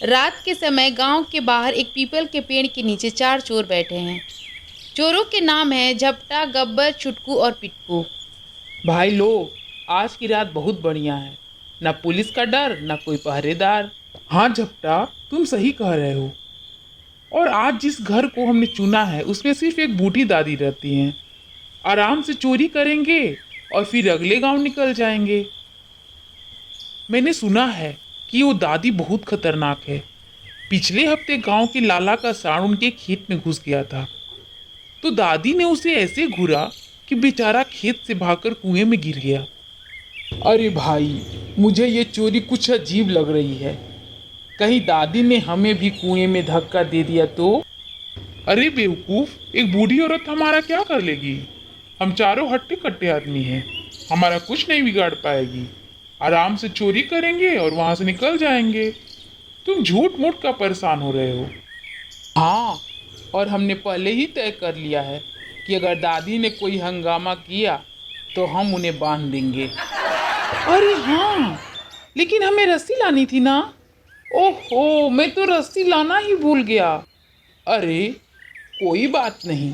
रात के समय गांव के बाहर एक पीपल के पेड़ के नीचे चार चोर बैठे हैं। चोरों के नाम है झपटा, गब्बर, चुटकू और पिटकू। भाई लोग, आज की रात बहुत बढ़िया है। ना पुलिस का डर, ना कोई पहरेदार। हाँ झपटा, तुम सही कह रहे हो। और आज जिस घर को हमने चुना है उसमें सिर्फ एक बूढ़ी दादी रहती हैं। आराम से चोरी करेंगे और फिर अगले गांव निकल जाएंगे। मैंने सुना है कि वो दादी बहुत खतरनाक है। पिछले हफ्ते गांव के लाला का सांड उनके खेत में घुस गया था, तो दादी ने उसे ऐसे घूरा कि बेचारा खेत से भागकर कुएं में गिर गया। अरे भाई, मुझे ये चोरी कुछ अजीब लग रही है। कहीं दादी ने हमें भी कुएं में धक्का दे दिया तो? अरे बेवकूफ, एक बूढ़ी औरत हमारा क्या कर लेगी? हम चारों हट्टे कट्टे आदमी हैं, हमारा कुछ नहीं बिगाड़ पाएगी। आराम से चोरी करेंगे और वहां से निकल जाएंगे। तुम झूठ मूठ का परेशान हो रहे हो। हाँ, और हमने पहले ही तय कर लिया है कि अगर दादी ने कोई हंगामा किया तो हम उन्हें बांध देंगे। अरे हाँ, लेकिन हमें रस्सी लानी थी ना। ओहो, मैं तो रस्सी लाना ही भूल गया। अरे कोई बात नहीं,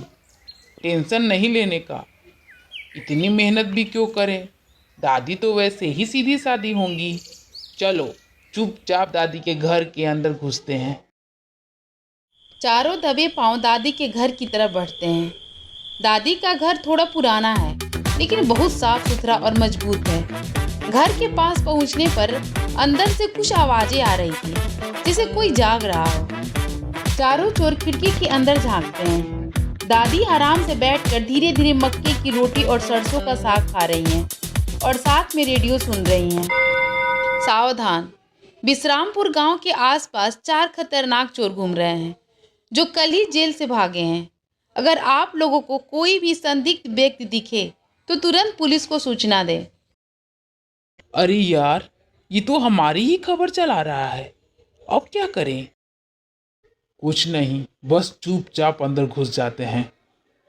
टेंशन नहीं लेने का। इतनी मेहनत भी क्यों करें? दादी तो वैसे ही सीधी सादी होंगी। चलो चुपचाप दादी के घर के अंदर घुसते हैं। चारों दबे पांव दादी के घर की तरफ बढ़ते हैं। दादी का घर थोड़ा पुराना है, लेकिन बहुत साफ सुथरा और मजबूत है। घर के पास पहुंचने पर अंदर से कुछ आवाजें आ रही थी, जैसे कोई जाग रहा हो। चारों चोर खिड़की के अंदर झांकते हैं। दादी आराम से बैठकर धीरे धीरे मक्के की रोटी और सरसों का साग खा रही हैं और साथ में रेडियो सुन रही हैं। सावधान! विश्रामपुर गांव के आसपास चार खतरनाक चोर घूम रहे हैं, जो कल ही जेल से भागे हैं। अगर आप लोगों को कोई भी संदिग्ध व्यक्ति दिखे तो तुरंत पुलिस को सूचना दें। अरे यार, ये तो हमारी ही खबर चला रहा है। अब क्या करें? कुछ नहीं, बस चुपचाप अंदर घुस जाते हैं।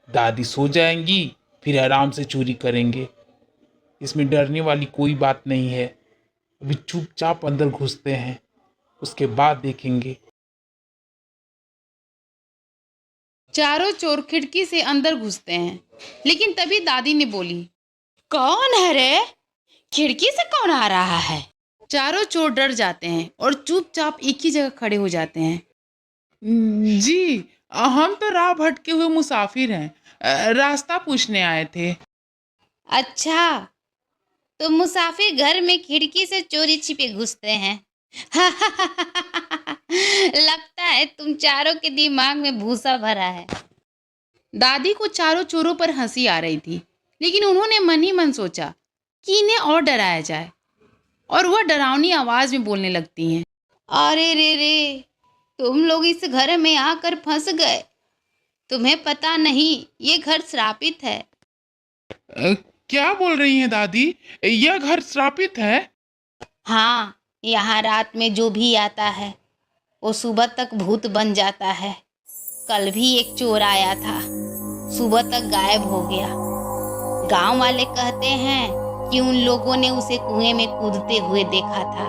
दादी सो जाएंगी, फिर आराम से चोरी करेंगे। इसमें डरने वाली कोई बात नहीं है। अभी चुपचाप अंदर घुसते हैं, उसके बाद देखेंगे। चारों चोर खिड़की से अंदर घुसते हैं, लेकिन तभी दादी ने बोली, कौन है रे? खिड़की से कौन आ रहा है? चारों चोर डर जाते हैं और चुपचाप एक ही जगह खड़े हो जाते हैं। जी, हम तो राह भटके हुए मुसाफिर हैं। रास्ता पूछने आए थे। अच्छा, तो मुसाफिर घर में खिड़की से चोरी छिपे घुसते हैं। लगता है तुम चारों के दिमाग में भूसा भरा है। दादी को चारों चोरों पर हंसी आ रही थी, लेकिन उन्होंने मन ही मन सोचा कि इन्हें और डराया जाए, और वह डरावनी आवाज में बोलने लगती हैं। अरे रे रे, तुम लोग इस घर में आकर फंस गए। तुम्हें पता नहीं ये घर श्रापित है। क्या बोल रही हैं दादी? यह घर श्रापित है? हाँ, यहाँ रात में जो भी आता है वो सुबह तक भूत बन जाता है। कल भी एक चोर आया था, सुबह तक गायब हो गया। गांव वाले कहते हैं कि उन लोगों ने उसे कुएं में कूदते हुए देखा था।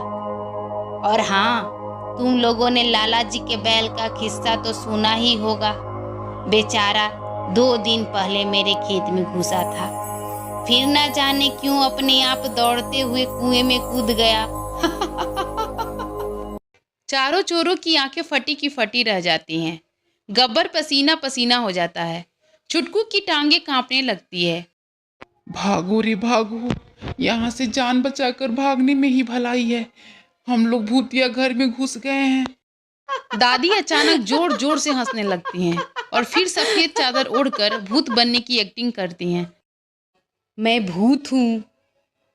और हाँ, तुम लोगों ने लाला जी के बैल का किस्सा तो सुना ही होगा। बेचारा 2 दिन पहले मेरे खेत में घुसा था, फिर न जाने क्यों अपने आप दौड़ते हुए कुएं में कूद गया। चारों चोरों की आंखें फटी की फटी रह जाती हैं। गब्बर पसीना पसीना हो जाता है। चुटकू की टांगे कांपने लगती है। भागो रे भागो, यहाँ से जान बचाकर भागने में ही भलाई है। हम लोग भूतिया घर में घुस गए हैं। दादी अचानक जोर जोर से हंसने लगती हैं और फिर सफेद चादर ओढ़कर भूत बनने की एक्टिंग करती हैं। मैं भूत हूँ,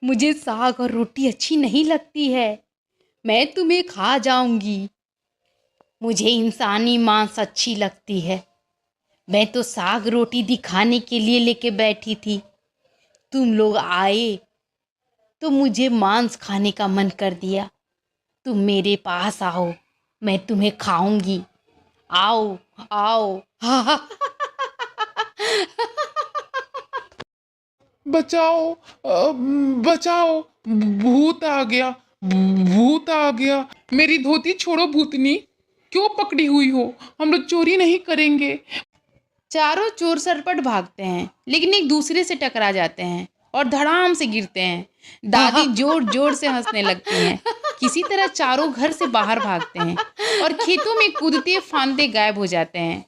मुझे साग और रोटी अच्छी नहीं लगती है, मैं तुम्हें खा जाऊंगी। मुझे इंसानी मांस अच्छी लगती है। मैं तो साग रोटी दिखाने के लिए लेके बैठी थी। तुम लोग आए तो मुझे मांस खाने का मन कर दिया। तुम मेरे पास आओ, मैं तुम्हें खाऊंगी। आओ आओ। बचाओ, बचाओ, भूत आ गया, भूत आ गया। मेरी धोती छोड़ो भूतनी, क्यों पकड़ी हुई हो? हम लोग चोरी नहीं करेंगे। चारों चोर सरपट भागते हैं, लेकिन एक दूसरे से टकरा जाते हैं और धड़ाम से गिरते हैं। दादी जोर जोर से हंसने लगती हैं। किसी तरह चारों घर से बाहर भागते हैं और खेतों में कूदते फांदते गायब हो जाते हैं।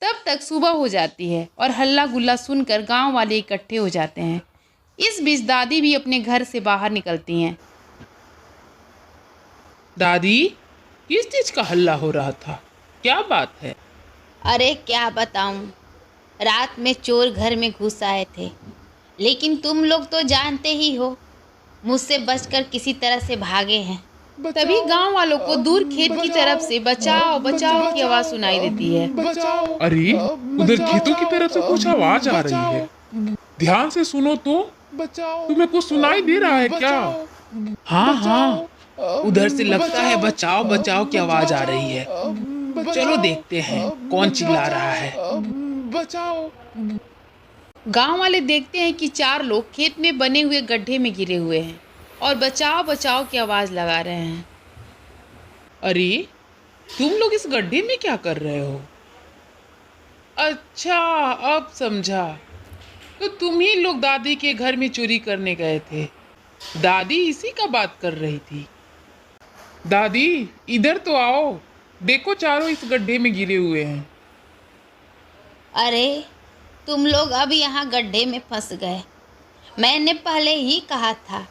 तब तक सुबह हो जाती है और हल्ला गुल्ला सुनकर गांव वाले इकट्ठे हो जाते हैं। इस बीच दादी भी अपने घर से बाहर निकलती हैं। दादी, किस चीज का हल्ला हो रहा था? क्या बात है? अरे क्या बताऊं, रात में चोर घर में घुस आए थे, लेकिन तुम लोग तो जानते ही हो, मुझसे बचकर किसी तरह से भागे हैं। तभी गांव वालों को दूर खेत की तरफ से बचाओ बचाओ की आवाज सुनाई देती है। अरे, उधर खेतों की तरफ से कुछ आवाज आ रही है। ध्यान से सुनो तो। तुम्हें कुछ सुनाई दे रहा है क्या? हाँ हाँ, उधर से लगता है बचाओ बचाओ की आवाज आ रही है। चलो देखते हैं कौन चिल्ला रहा है। गांव वाले देखते हैं कि 4 लोग खेत में बने हुए गड्ढे में गिरे हुए हैं और बचाओ बचाओ की आवाज लगा रहे हैं। अरे, तुम लोग इस गड्ढे में क्या कर रहे हो? अच्छा, अब समझा। तो तुम ही लोग दादी के घर में चोरी करने गए थे। दादी इसी का बात कर रही थी। दादी, इधर तो आओ। देखो, चारों इस गड्ढे में गिरे हुए हैं। अरे तुम लोग अब यहाँ गड्ढे में फंस गए। मैंने पहले ही कहा था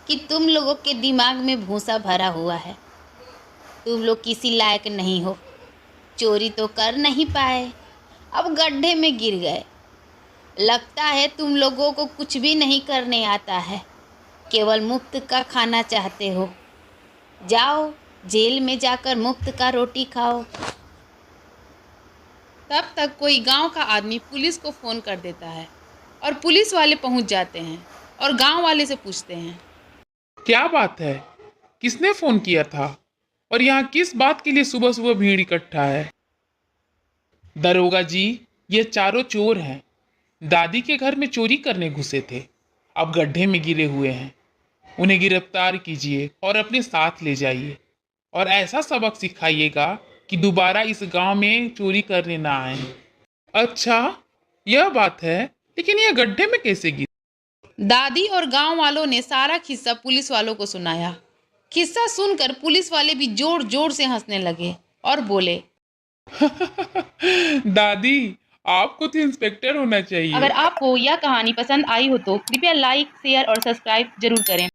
कि तुम लोगों के दिमाग में भूसा भरा हुआ है। तुम लोग किसी लायक नहीं हो, चोरी तो कर नहीं पाए, अब गड्ढे में गिर गए। लगता है तुम लोगों को कुछ भी नहीं करने आता है, केवल मुफ्त का खाना चाहते हो। जाओ, जेल में जाकर मुफ्त का रोटी खाओ। तब तक कोई गांव का आदमी पुलिस को फ़ोन कर देता है और पुलिस वाले पहुंच जाते हैं और गांव वाले से पूछते हैं। क्या बात है? किसने फोन किया था? और यहाँ किस बात के लिए सुबह सुबह भीड़ इकट्ठा है? दरोगा जी, ये चारों चोर हैं। दादी के घर में चोरी करने घुसे थे, अब गड्ढे में गिरे हुए हैं। उन्हें गिरफ्तार कीजिए और अपने साथ ले जाइए और ऐसा सबक सिखाइएगा कि दोबारा इस गांव में चोरी करने ना आए। अच्छा, यह बात है, लेकिन यह गड्ढे में कैसे गिरे? दादी और गांव वालों ने सारा किस्सा पुलिस वालों को सुनाया। किस्सा सुनकर पुलिस वाले भी जोर जोर से हंसने लगे और बोले, दादी, आपको तो इंस्पेक्टर होना चाहिए। अगर आपको यह कहानी पसंद आई हो तो कृपया लाइक, शेयर और सब्सक्राइब जरूर करें।